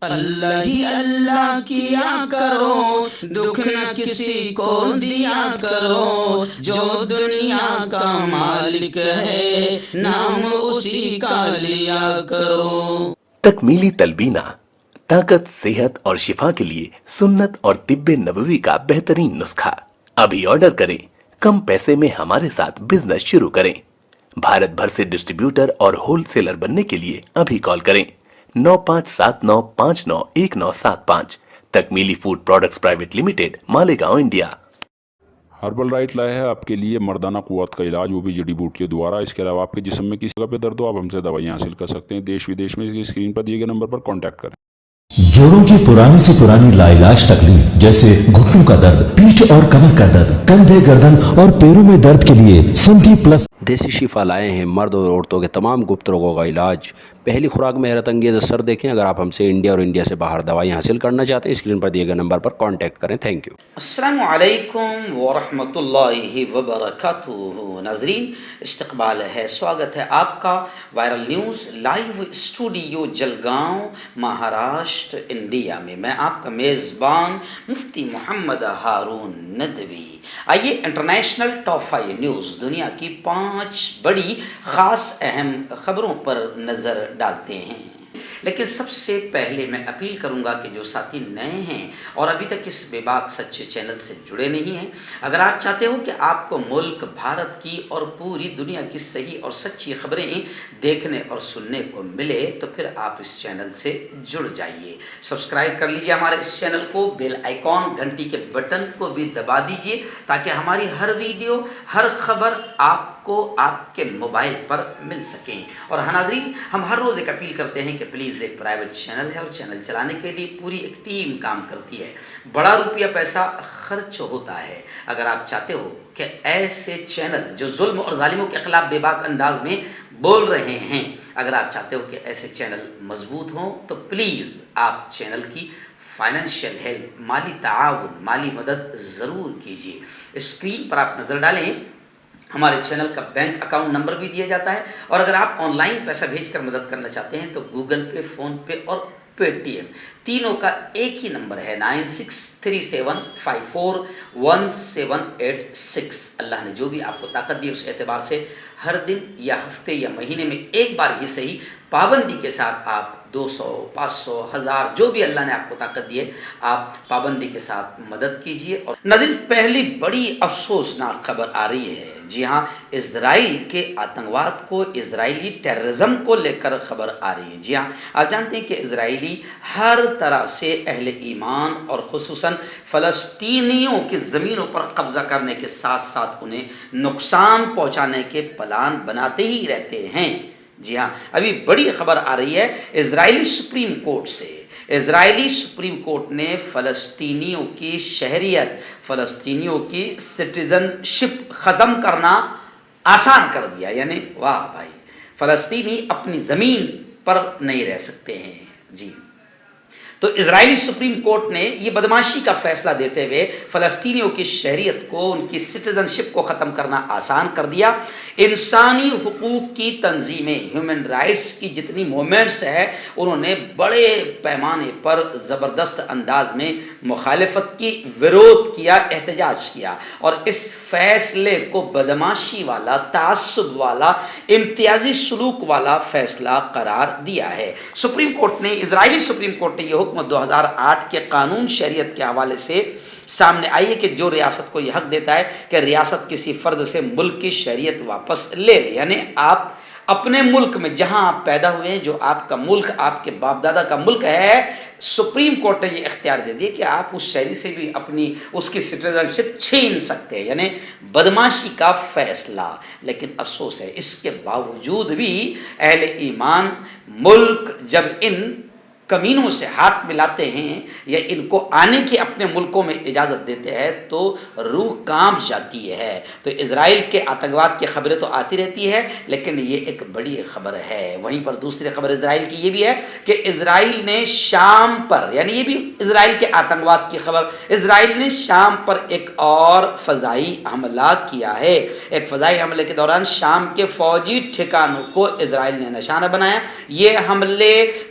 اللہ ہی اللہ کیا کرو، دکھ نہ کسی کو دیا کرو، جو دنیا کا مالک ہے نام اسی کا لیا کرو۔ تکمیلی تلبینہ طاقت، صحت اور شفا کے لیے سنت اور طب نبوی کا بہترین نسخہ۔ ابھی آرڈر کریں، کم پیسے میں ہمارے ساتھ بزنس شروع کریں۔ بھارت بھر سے ڈسٹریبیوٹر اور ہول سیلر بننے کے لیے ابھی کال کریں 9579591975۔ Takmeeli food products private limited, Malegaon, India. Herbal right لائے ہے آپ کے لیے مردانہ قوت کا علاج، وہ بھی جڑی بوٹیوں دوارا۔ اس کے علاوہ آپ کے جسم میں کسی جگہ پہ درد ہو، آپ ہم سے دوائیاں حاصل کر سکتے ہیں دیش ودیش میں۔ اسکرین پر دیے گئے نمبر پر کانٹیکٹ کریں۔ جوڑوں کی پرانی سے پرانی لاعلاج تکلیف جیسے گھٹنوں کا درد، پیٹھ اور کمر کا درد، کندھے، گردن اور پیروں میں درد کے لیے سنٹی پلس دیسی شفا لائے ہیں مرد اور عورتوں کے تمام گپت روگوں کا علاج۔ پہلی خوراک میں حیرت انگیز اثر دیکھیں۔ اگر آپ ہم سے انڈیا اور انڈیا سے باہر دوائیں حاصل کرنا چاہتے ہیں، اسکرین پر دیے گئے نمبر پر کانٹیکٹ کریں۔ Thank you. السلام علیکم ورحمۃ اللہ وبرکاتہ۔ ناظرین، استقبال ہے، سواگت ہے آپ کا viral news live studio Jalgaon, Maharashtra, India میں۔ میں آپ کا میزبان مفتی محمد ہارون ندوی۔ آئیے انٹرنیشنل ٹاپ 5 نیوز، دنیا کی 5 بڑی خاص اہم خبروں پر نظر ڈالتے ہیں۔ لیکن سب سے پہلے میں اپیل کروں گا کہ جو ساتھی نئے ہیں اور ابھی تک اس بے باک سچے چینل سے جڑے نہیں ہیں، اگر آپ چاہتے ہو کہ آپ کو ملک بھارت کی اور پوری دنیا کی صحیح اور سچی خبریں دیکھنے اور سننے کو ملے تو پھر آپ اس چینل سے جڑ جائیے۔ سبسکرائب کر لیجیے ہمارے اس چینل کو، بیل آئیکن گھنٹی کے بٹن کو بھی دبا دیجیے تاکہ ہماری ہر ویڈیو، ہر خبر آپ کو آپ کے موبائل پر مل سکیں۔ اور ناظرین، ہم ہر روز ایک اپیل کرتے ہیں کہ پلیز، ایک پرائیویٹ چینل ہے اور چینل چلانے کے لیے پوری ایک ٹیم کام کرتی ہے، بڑا روپیہ پیسہ خرچ ہوتا ہے۔ اگر آپ چاہتے ہو کہ ایسے چینل جو ظلم اور ظالموں کے خلاف بے باک انداز میں بول رہے ہیں، اگر آپ چاہتے ہو کہ ایسے چینل مضبوط ہوں تو پلیز آپ چینل کی فائنینشیل ہیلپ، مالی تعاون، مالی مدد ضرور کیجیے۔ اسکرین پر آپ نظر ڈالیں، ہمارے چینل کا بینک اکاؤنٹ نمبر بھی دیا جاتا ہے، اور اگر آپ آن لائن پیسہ بھیج کر مدد کرنا چاہتے ہیں تو گوگل پے، فون پے اور پے ٹی ایم تینوں کا ایک ہی نمبر ہے 9637541786۔ اللہ نے جو بھی آپ کو طاقت دی اس اعتبار سے ہر دن یا ہفتے یا مہینے میں ایک بار ہی صحیح پابندی کے ساتھ آپ 200، 500، 1000 جو بھی اللہ نے آپ کو طاقت دی ہے، آپ پابندی کے ساتھ مدد کیجیے۔ اور ناظرین، پہلی بڑی افسوسناک خبر آ رہی ہے، جی ہاں، اسرائیل کے آتنکواد کو، اسرائیلی ٹیررزم کو لے کر خبر آ رہی ہے۔ جی ہاں، آپ جانتے ہیں کہ اسرائیلی ہر طرح سے اہل ایمان اور خصوصاً فلسطینیوں کی زمینوں پر قبضہ کرنے کے ساتھ ساتھ انہیں نقصان پہنچانے کے پلان بناتے ہی رہتے ہیں۔ جی ہاں، ابھی بڑی خبر آ رہی ہے اسرائیلی سپریم کورٹ سے۔ اسرائیلی سپریم کورٹ نے فلسطینیوں کی شہریت، فلسطینیوں کی سٹیزن شپ ختم کرنا آسان کر دیا۔ یعنی واہ بھائی، فلسطینی اپنی زمین پر نہیں رہ سکتے ہیں۔ جی، تو اسرائیلی سپریم کورٹ نے یہ بدمعاشی کا فیصلہ دیتے ہوئے فلسطینیوں کی شہریت کو، ان کی سٹیزن شپ کو ختم کرنا آسان کر دیا۔ انسانی حقوق کی تنظیمیں، ہیومن رائٹس کی جتنی موومنٹس ہیں، انہوں نے بڑے پیمانے پر زبردست انداز میں مخالفت کی، وروت کیا، احتجاج کیا، اور اس فیصلے کو بدمعاشی والا، تعصب والا، امتیازی سلوک والا فیصلہ قرار دیا ہے۔ سپریم کورٹ نے، اسرائیلی سپریم کورٹ نے یہ حکم 2008 کے قانون شریعت کے حوالے سے سامنے آئی ہے کہ جو ریاست کو یہ حق دیتا ہے کہ ریاست کسی فرد سے ملک کی شہریت واپس لے لے۔ یعنی آپ اپنے ملک میں جہاں آپ پیدا ہوئے ہیں، جو آپ کا ملک، آپ کے باپ دادا کا ملک ہے، سپریم کورٹ نے یہ اختیار دے دیا کہ آپ اس شہری سے بھی اپنی اس کی سٹیزن شپ چھین سکتے ہیں۔ یعنی بدمعاشی کا فیصلہ۔ لیکن افسوس ہے، اس کے باوجود بھی اہل ایمان ملک جب ان کمینوں سے ہاتھ ملاتے ہیں یا ان کو آنے کی اپنے ملکوں میں اجازت دیتے ہیں تو روح کانپ جاتی ہے۔ تو اسرائیل کے آتنکواد کی خبریں تو آتی رہتی ہے، لیکن یہ ایک بڑی خبر ہے۔ وہیں پر دوسری خبر اسرائیل کی یہ بھی ہے کہ اسرائیل نے شام پر، یعنی یہ بھی اسرائیل کے آتنکواد کی خبر، اسرائیل نے شام پر ایک اور فضائی حملہ کیا ہے۔ ایک فضائی حملے کے دوران شام کے فوجی ٹھکانوں کو اسرائیل نے نشانہ بنایا۔ یہ حملے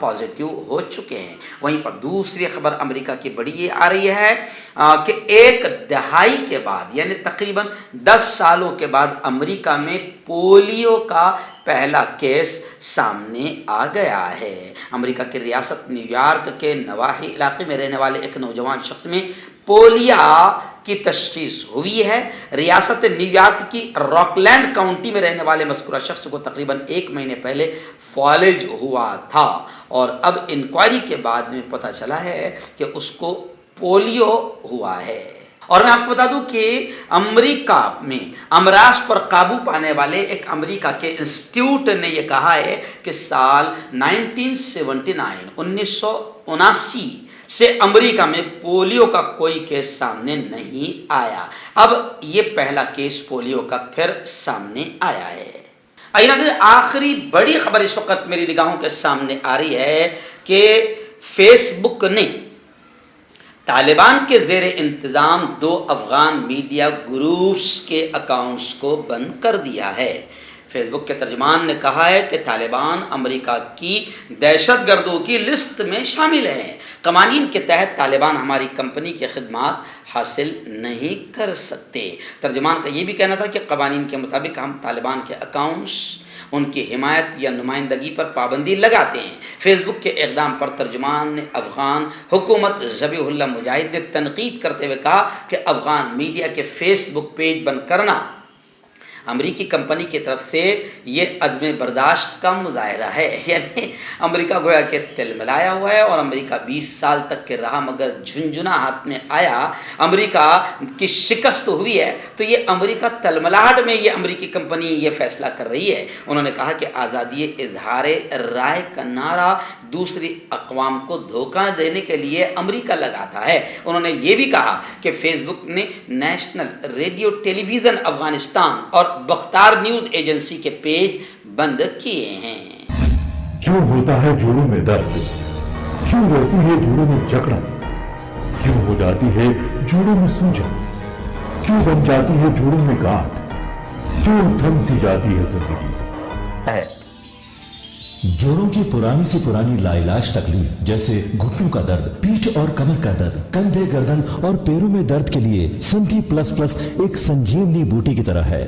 پازیٹیو ہو چکے ہیں۔ وہیں پر دوسری خبر امریکہ کی بڑی یہ آ رہی ہے کہ ایک دہائی کے بعد یعنی تقریباً 10 سالوں کے بعد امریکہ میں پولیو کا پہلا کیس سامنے آ گیا ہے۔ امریکہ کی ریاست نیو یارک کے نواحی علاقے میں رہنے والے ایک نوجوان شخص میں پولیو کی تشخیص ہوئی ہے۔ ریاست نیو یارک کی راکلینڈ کاؤنٹی میں رہنے والے مذکورہ شخص کو تقریباً 1 مہینے پہلے فالج ہوا تھا اور اب انکوائری کے بعد میں پتہ چلا ہے کہ اس کو پولیو ہوا ہے۔ اور میں آپ کو بتا دوں کہ امریکہ میں امراض پر قابو پانے والے ایک امریکہ کے انسٹیٹیوٹ نے یہ کہا ہے کہ سال 1979 سے امریکہ میں پولیو کا کوئی کیس سامنے نہیں آیا۔ اب یہ پہلا کیس پولیو کا پھر سامنے آیا ہے۔ آخری بڑی خبر اس وقت میری نگاہوں کے سامنے آ رہی ہے کہ فیس بک نے طالبان کے زیر انتظام 2 افغان میڈیا گروپس کے اکاؤنٹس کو بند کر دیا ہے۔ فیس بک کے ترجمان نے کہا ہے کہ طالبان امریکہ کی دہشت گردوں کی لسٹ میں شامل ہیں۔ قوانین کے تحت طالبان ہماری کمپنی کی خدمات حاصل نہیں کر سکتے۔ ترجمان کا یہ بھی کہنا تھا کہ قوانین کے مطابق ہم طالبان کے اکاؤنٹس، ان کی حمایت یا نمائندگی پر پابندی لگاتے ہیں۔ فیس بک کے اقدام پر ترجمان نے افغان حکومت ذبیح اللہ مجاہد نے تنقید کرتے ہوئے کہا کہ افغان میڈیا کے فیس بک پیج بند کرنا امریکی کمپنی کی طرف سے یہ عدم برداشت کا مظاہرہ ہے۔ یعنی امریکہ گویا کہ تل ملایا ہوا ہے اور امریکہ 20 سال تک کے رہا مگر جھنجھنا ہاتھ میں آیا، امریکہ کی شکست ہوئی ہے تو یہ امریکہ تلملاہٹ میں یہ امریکی کمپنی یہ فیصلہ کر رہی ہے۔ انہوں نے کہا کہ آزادی اظہار رائے کا نعرہ دوسری اقوام کو دھوکہ دینے کے لیے امریکہ لگاتا ہے۔ انہوں نے یہ بھی کہا کہ فیس بک نے نیشنل ریڈیو ٹیلی ویژن افغانستان اور بختار نیوز ایجنسی کے پیج بند کیے ہیں۔ کیوں ہوتا ہے جوڑوں میں درد، کیوں رہتی ہے جوڑوں میں جکڑن، کیوں ہو جاتی ہے جوڑوں میں سوجن، کیوں بن جاتی ہے جوڑوں میں گاٹھ، کیوں تھم سی جاتی ہے زندگی۔ جوڑوں کی پرانی سے پرانی لاعلاج تکلیف جیسے گھٹنوں کا درد، پیٹھ اور کمر کا درد، کندھے گردن اور پیروں میں درد کے لیے سنتھی پلس پلس ایک سنجیونی بوٹی کی طرح ہے،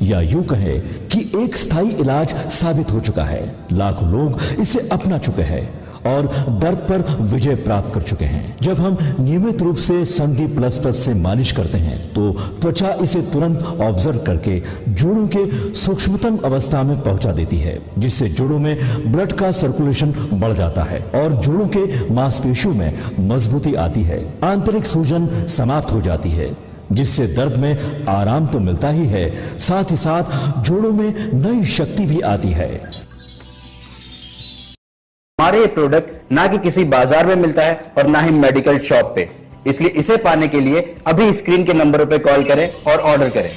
یا یوں کہے کہ ایک ستھائی علاج ثابت ہو چکا ہے۔ لاکھوں لوگ اسے اپنا چکے ہیں اور درد پر وجے پراپت کر چکے ہیں۔ جب ہم نیمت روپ سے سندھی پلس پلس سے مالش کرتے ہیں تو توچا اسے ترنت آبزرو کر کے جوڑوں کے سوکشمتم اوستھا میں پہنچا دیتی ہے، جس سے جوڑوں میں بلڈ کا سرکولیشن بڑھ جاتا ہے اور جوڑوں کے ماس پیشیوں میں مضبوطی آتی ہے، آنترک سوجن سماپت ہو جاتی ہے، جس سے درد میں آرام تو ملتا ہی ہے، ساتھ ہی ساتھ جوڑوں میں نئی شکتی بھی آتی ہے۔ ہمارے یہ پروڈکٹ نہ کہ کسی بازار میں ملتا ہے اور نہ ہی میڈیکل شاپ پہ، اس لیے اسے پانے کے لیے ابھی اسکرین کے نمبروں پہ کال کریں اور آرڈر کریں۔